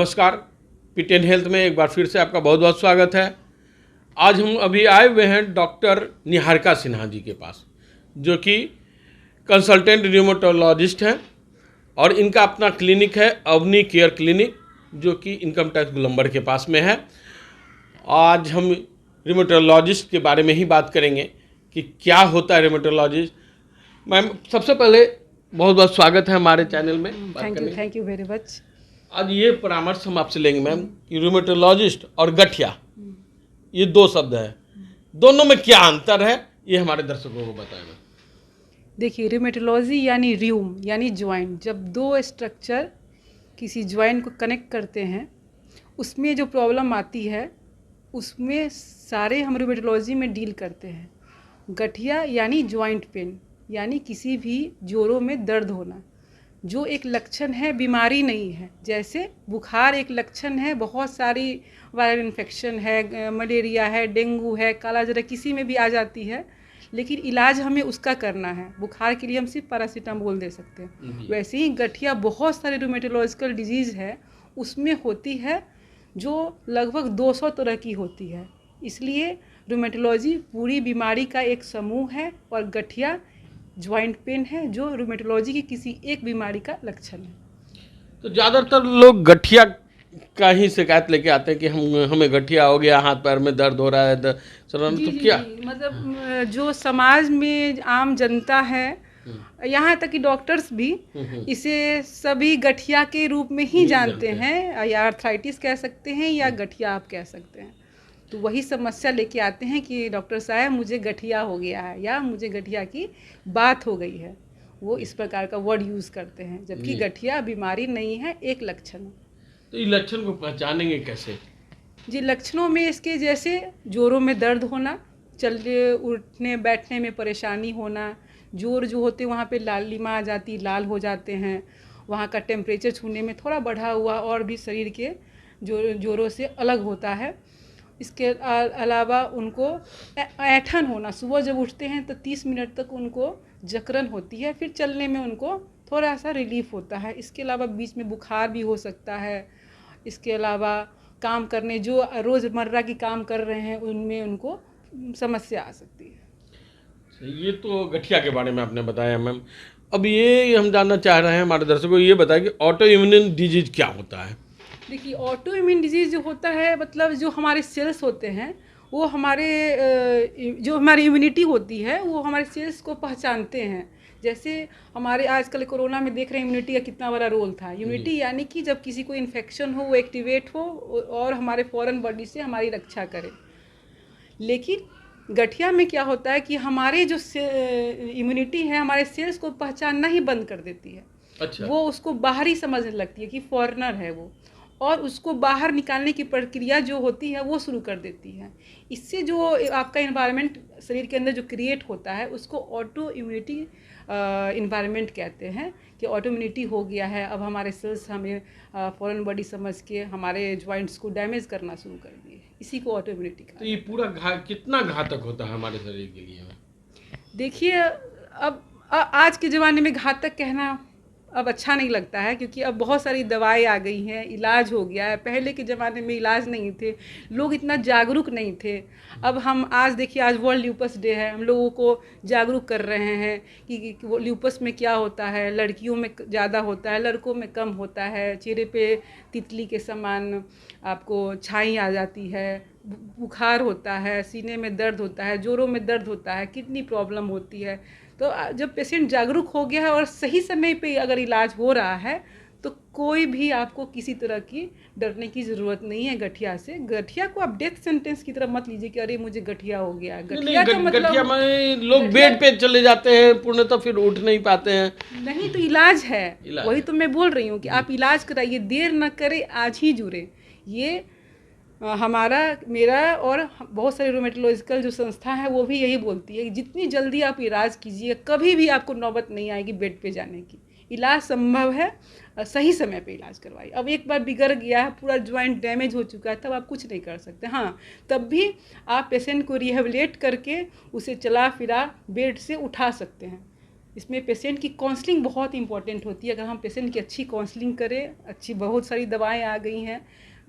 नमस्कार। P10 health में एक बार फिर से आपका बहुत बहुत स्वागत है। आज हम अभी आए हुए हैं डॉक्टर निहारिका सिन्हा जी के पास, जो कि कंसल्टेंट न्यूमेटोलॉजिस्ट हैं और इनका अपना क्लिनिक है अवनी केयर क्लिनिक, जो कि इनकम टैक्स गोलंबर के पास में है। आज हम न्यूमेटोलॉजिस्ट के बारे में ही बात करेंगे कि क्या होता है न्यूमेटोलॉजिस्ट। मैम, सबसे पहले बहुत बहुत स्वागत है हमारे चैनल में। Thank you very much. आज ये परामर्श हम आपसे लेंगे मैम कि रूमेटोलॉजिस्ट और गठिया, ये दो शब्द है, दोनों में क्या अंतर है, ये हमारे दर्शकों को बताएं मैम। देखिए, रूमेटोलॉजी यानी र्यूम यानी ज्वाइंट। जब दो स्ट्रक्चर किसी ज्वाइंट को कनेक्ट करते हैं, उसमें जो प्रॉब्लम आती है उसमें सारे हम रूमेटोलॉजी में डील करते हैं। गठिया यानी ज्वाइंट पेन, यानी किसी भी जोड़ों में दर्द होना, जो एक लक्षण है, बीमारी नहीं है। जैसे बुखार एक लक्षण है, बहुत सारी वायरल इन्फेक्शन है, मलेरिया है, डेंगू है, कालाजार किसी में भी आ जाती है, लेकिन इलाज हमें उसका करना है। बुखार के लिए हम सिर्फ पैरासीटामोल दे सकते हैं। वैसे ही गठिया बहुत सारे रूमेटोलॉजिकल डिजीज़ है, उसमें होती है, जो लगभग 200 तरह की होती है। इसलिए रूमेटोलॉजी पूरी बीमारी का एक समूह है और गठिया ज्वाइंट पेन है, जो रूमेटोलॉजी की किसी एक बीमारी का लक्षण है। तो ज़्यादातर लोग गठिया का ही शिकायत लेके आते हैं कि हमें गठिया हो गया, हाथ पैर में दर्द हो रहा है, जी, तो जी, क्या जी, मतलब जो समाज में आम जनता है, यहाँ तक कि डॉक्टर्स भी इसे सभी गठिया के रूप में ही जानते हैं, या आर्थराइटिस कह सकते हैं या गठिया आप कह सकते हैं। तो वही समस्या लेके आते हैं कि डॉक्टर साहब मुझे गठिया हो गया है या मुझे गठिया की बात हो गई है। वो इस प्रकार का वर्ड यूज़ करते हैं, जबकि गठिया बीमारी नहीं है, एक लक्षण है। तो ये लक्षण को पहचानेंगे कैसे? जी, लक्षणों में इसके जैसे जोड़ों में दर्द होना, चलने उठने बैठने में परेशानी होना, जोड़ जो होते हैं वहाँ पे लालिमा आ जाती, लाल हो जाते हैं, वहाँ का टेम्परेचर छूने में थोड़ा बढ़ा हुआ और भी शरीर के जोड़ों से अलग होता है। इसके अलावा उनको ऐंठन होना, सुबह जब उठते हैं तो 30 मिनट तक उनको जकड़न होती है, फिर चलने में उनको थोड़ा सा रिलीफ होता है। इसके अलावा बीच में बुखार भी हो सकता है। इसके अलावा काम करने, जो रोज़मर्रा की काम कर रहे हैं, उनमें उनको समस्या आ सकती है। ये तो गठिया के बारे में आपने बताया मैम। अब ये हम जानना चाह रहे हैं, हमारे दर्शकों को ये बताएं कि ऑटो इम्यून डिजीज क्या होता है। देखिए, ऑटो इम्यून डिजीज़ जो होता है, मतलब जो हमारे सेल्स होते हैं, वो हमारे जो हमारी इम्यूनिटी होती है, वो हमारे सेल्स को पहचानते हैं। जैसे हमारे आजकल कोरोना में देख रहे हैं इम्यूनिटी का कितना बड़ा रोल था। इम्यूनिटी यानी कि जब किसी को इन्फेक्शन हो, वो एक्टिवेट हो और हमारे फॉरेन बॉडी से हमारी रक्षा करे। लेकिन गठिया में क्या होता है कि हमारे जो इम्यूनिटी है, हमारे सेल्स को पहचानना ही बंद कर देती है। अच्छा। वो उसको बाहर ही समझने लगती है कि फॉरेनर है वो, और उसको बाहर निकालने की प्रक्रिया जो होती है वो शुरू कर देती है। इससे जो आपका इन्वायरमेंट शरीर के अंदर जो क्रिएट होता है, उसको ऑटो इम्यूनिटी इन्वायरमेंट कहते हैं कि ऑटो इम्यूनिटी हो गया है। अब हमारे सेल्स हमें फॉरेन बॉडी समझ के हमारे जॉइंट्स को डैमेज करना शुरू कर दिए। इसी को ऑटो इम्यूनिटी तो ये पूरा कितना घातक होता है हमारे शरीर के लिए? देखिए, अब आज के ज़माने में घातक कहना अब अच्छा नहीं लगता है, क्योंकि अब बहुत सारी दवाएं आ गई हैं, इलाज हो गया है। पहले के ज़माने में इलाज नहीं थे, लोग इतना जागरूक नहीं थे। अब हम आज देखिए, आज वर्ल्ड ल्यूपस डे है, हम लोगों को जागरूक कर रहे हैं कि वो ल्यूपस में क्या होता है। लड़कियों में ज़्यादा होता है, लड़कों में कम होता है। चेहरे पे तितली के समान आपको छाई आ जाती है, बुखार होता है, सीने में दर्द होता है, जोड़ों में दर्द होता है, किडनी प्रॉब्लम होती है। तो जब पेशेंट जागरूक हो गया है और सही समय पे अगर इलाज हो रहा है, तो कोई भी आपको किसी तरह की डरने की ज़रूरत नहीं है गठिया से। गठिया को आप डेथ सेंटेंस की तरह मत लीजिए कि अरे मुझे गठिया हो गया। गठिया का मतलब गठिया में लोग बेड पे चले जाते हैं, पूर्णतः फिर उठ नहीं पाते हैं। नहीं, तो इलाज है। वही तो मैं बोल रही हूँ कि आप इलाज कराइए, देर न करें, आज ही जुड़े। ये हमारा, मेरा और बहुत सारे रूमेटोलॉजिकल जो संस्था है, वो भी यही बोलती है कि जितनी जल्दी आप इलाज कीजिए, कभी भी आपको नौबत नहीं आएगी बेड पे जाने की। इलाज संभव है, सही समय पे इलाज करवाइए। अब एक बार बिगड़ गया है, पूरा ज्वाइंट डैमेज हो चुका है, तब आप कुछ नहीं कर सकते। हाँ, तब भी आप पेशेंट को रिहेबिलिटेट करके उसे चला फिरा बेड से उठा सकते हैं। इसमें पेशेंट की काउंसलिंग बहुत इंपॉर्टेंट होती है। अगर हम पेशेंट की अच्छी काउंसलिंग करें, अच्छी बहुत सारी दवाएं आ गई हैं,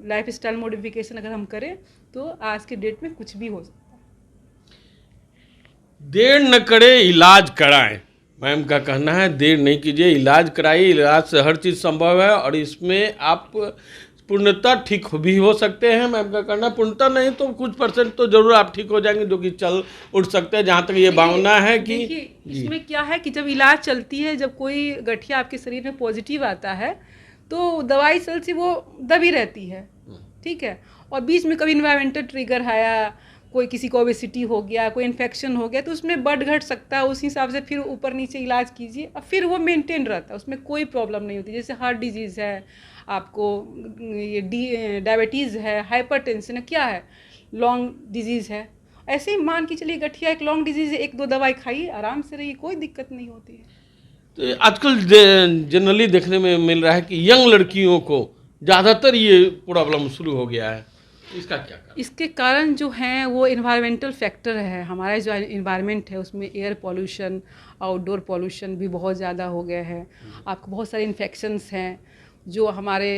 लाइफ स्टाइल मॉडिफिकेशन अगर हम करें तो आज के डेट में कुछ भी हो सकता है। देर न करे इलाज कराएं, मैम का कहना है देर नहीं कीजिए, इलाज कराइए, इलाज से हर चीज़ संभव है और इसमें आप पूर्णतः ठीक भी हो सकते हैं। मैम का कहना है पूर्णतः नहीं तो कुछ % तो जरूर आप ठीक हो जाएंगे, जो कि चल उठ सकते हैं, जहाँ तक ये भावना है कि देखिए इसमें क्या है कि जब इलाज चलती है, जब कोई गठिया आपके शरीर में पॉजिटिव आता है तो दवाई चल से वो दबी रहती है, ठीक है। और बीच में कभी इन्वायरमेंटल ट्रिगर आया, कोई किसी को ओबेसिटी हो गया, कोई इन्फेक्शन हो गया, तो उसमें बढ़ घट सकता है। उस हिसाब से फिर ऊपर नीचे इलाज कीजिए और फिर वो मेंटेन रहता है, उसमें कोई प्रॉब्लम नहीं होती। जैसे हार्ट डिजीज़ है, आपको ये डायबिटीज़ है, हाइपरटेंशन है, क्या है, लॉन्ग डिजीज़ है, ऐसे ही मान के चलिए गठिया एक लॉन्ग डिजीज़ है, 1-2 दवाई खाइए, आराम से रहिए, कोई दिक्कत नहीं होती है। तो आजकल जनरली देखने में मिल रहा है कि यंग लड़कियों को ज़्यादातर ये प्रॉब्लम शुरू हो गया है, इसका क्या कारण? इसके कारण जो हैं वो इन्वायरमेंटल फैक्टर है। हमारा जो इन्वायरमेंट है उसमें एयर पॉल्यूशन, आउटडोर पॉल्यूशन भी बहुत ज़्यादा हो गया है। आपको बहुत सारे इन्फेक्शंस हैं जो हमारे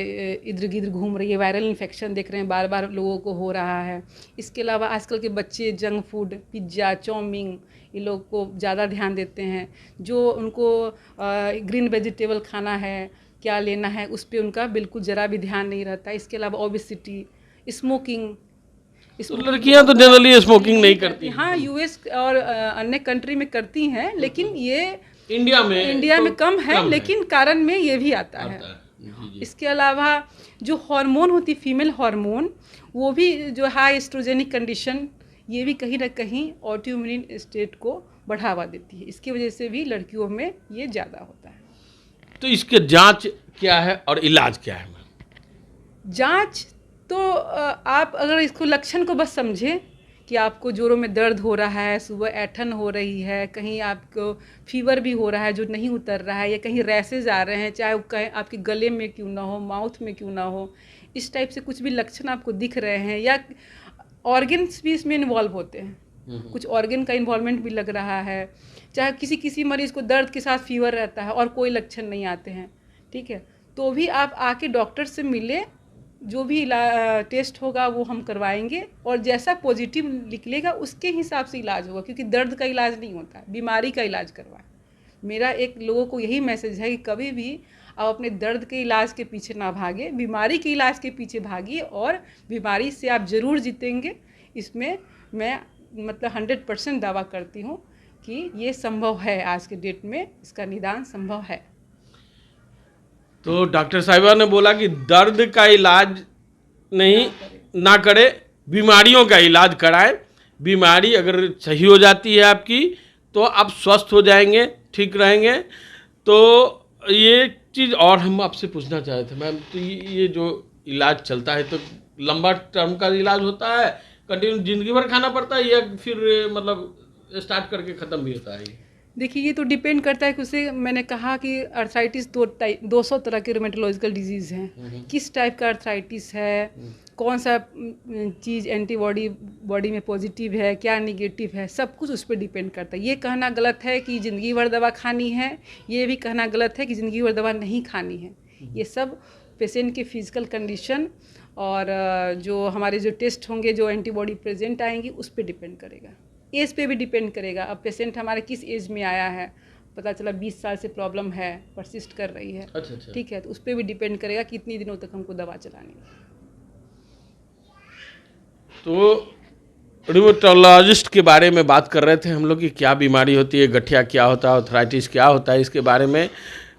इर्द गिर्द घूम रही है, वायरल इन्फेक्शन देख रहे हैं, बार बार लोगों को हो रहा है। इसके अलावा आजकल के बच्चे जंक फूड, पिज्ज़ा, चाउमीन, ये लोग को ज़्यादा ध्यान देते हैं। जो उनको ग्रीन वेजिटेबल खाना है, क्या लेना है, उस पर उनका बिल्कुल ज़रा भी ध्यान नहीं रहता। इसके अलावा ओबेसिटी, स्मोकिंग, तो लड़कियां तो जनरली स्मोकिंग नहीं करती। हाँ, यूएस और अन्य कंट्री में करती हैं, लेकिन ये इंडिया में में कम है, लेकिन कारण में ये भी आता है। इसके अलावा जो हार्मोन होती, फीमेल हार्मोन, वो भी जो हाई एस्ट्रोजेनिक कंडीशन, ये भी कहीं ना कहीं ऑटोइम्यून स्टेट को बढ़ावा देती है। इसकी वजह से भी लड़कियों में ये ज़्यादा होता है। तो इसके जांच क्या है और इलाज क्या है मैम? जांच तो आप अगर इसको लक्षण को बस समझें कि आपको जोड़ों में दर्द हो रहा है, सुबह ऐंठन हो रही है, कहीं आपको फीवर भी हो रहा है जो नहीं उतर रहा है, या कहीं रैसेज आ रहे हैं, चाहे वो कहीं आपके गले में क्यों ना हो, माउथ में क्यों ना हो, इस टाइप से कुछ भी लक्षण आपको दिख रहे हैं, या ऑर्गन्स भी इसमें इन्वॉल्व होते हैं, कुछ ऑर्गन का इन्वॉल्वमेंट भी लग रहा है, चाहे किसी मरीज़ को दर्द के साथ फीवर रहता है और कोई लक्षण नहीं आते हैं, ठीक है, तो भी आप आके डॉक्टर से मिले, जो भी टेस्ट होगा वो हम करवाएंगे और जैसा पॉजिटिव निकलेगा उसके हिसाब से इलाज होगा, क्योंकि दर्द का इलाज नहीं होता है, बीमारी का इलाज करवाएं। मेरा एक लोगों को यही मैसेज है कि कभी भी आप अपने दर्द के इलाज के पीछे ना भागे, बीमारी के इलाज के पीछे भागिए और बीमारी से आप ज़रूर जीतेंगे। इसमें मैं मतलब 100% दावा करती हूँ कि ये संभव है, आज के डेट में इसका निदान संभव है। तो डॉक्टर साहिबा ने बोला कि दर्द का इलाज नहीं ना करे, बीमारियों का इलाज कराएं। बीमारी अगर सही हो जाती है आपकी तो आप स्वस्थ हो जाएंगे, ठीक रहेंगे। तो ये चीज़ और हम आपसे पूछना चाह रहे थे मैम, तो ये जो इलाज चलता है तो लंबा टर्म का इलाज होता है, कंटिन्यू जिंदगी भर खाना पड़ता है, या फिर मतलब स्टार्ट करके ख़त्म भी होता है? देखिए ये तो डिपेंड करता है कि उसे, मैंने कहा कि अर्थराइटिस 200 तरह के रोमेटोलॉजिकल डिजीज़ हैं, किस टाइप का अर्थराइटिस है, कौन सा चीज़ एंटीबॉडी बॉडी में पॉजिटिव है, क्या निगेटिव है, सब कुछ उस पर डिपेंड करता है। ये कहना गलत है कि ज़िंदगी भर दवा खानी है, ये भी कहना गलत है कि ज़िंदगी भर दवा नहीं खानी है। ये सब पेशेंट के फिजिकल कंडीशन और जो हमारे जो टेस्ट होंगे, जो एंटीबॉडी प्रेजेंट आएंगी, उस पर डिपेंड करेगा। एज पे भी डिपेंड करेगा। अब पेशेंट हमारे किस एज में आया है, पता चला 20 साल से प्रॉब्लम है, परसिस्ट कर रही है, अच्छा। ठीक है, तो उस पर भी डिपेंड करेगा कितनी दिनों तक हमको दवा चलानी है। तो रिमेटोलॉजिस्ट के बारे में बात कर रहे थे हम लोग कि क्या बीमारी होती है, गठिया क्या होता है, आर्थराइटिस क्या होता है, इसके बारे में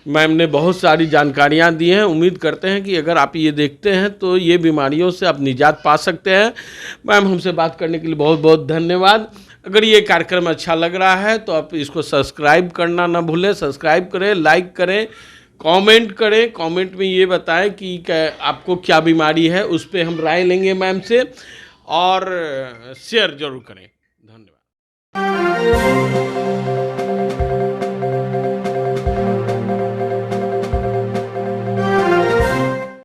मैम ने बहुत सारी जानकारियाँ दी हैं। उम्मीद करते हैं कि अगर आप ये देखते हैं तो ये बीमारियों से आप निजात पा सकते हैं। मैम हमसे बात करने के लिए बहुत बहुत धन्यवाद। अगर ये कार्यक्रम अच्छा लग रहा है तो आप इसको सब्सक्राइब करना ना भूलें, सब्सक्राइब करें, लाइक करें, कमेंट करें, कमेंट में ये बताएं कि आपको क्या बीमारी है, उस पर हम राय लेंगे मैम से, और शेयर जरूर करें। धन्यवाद।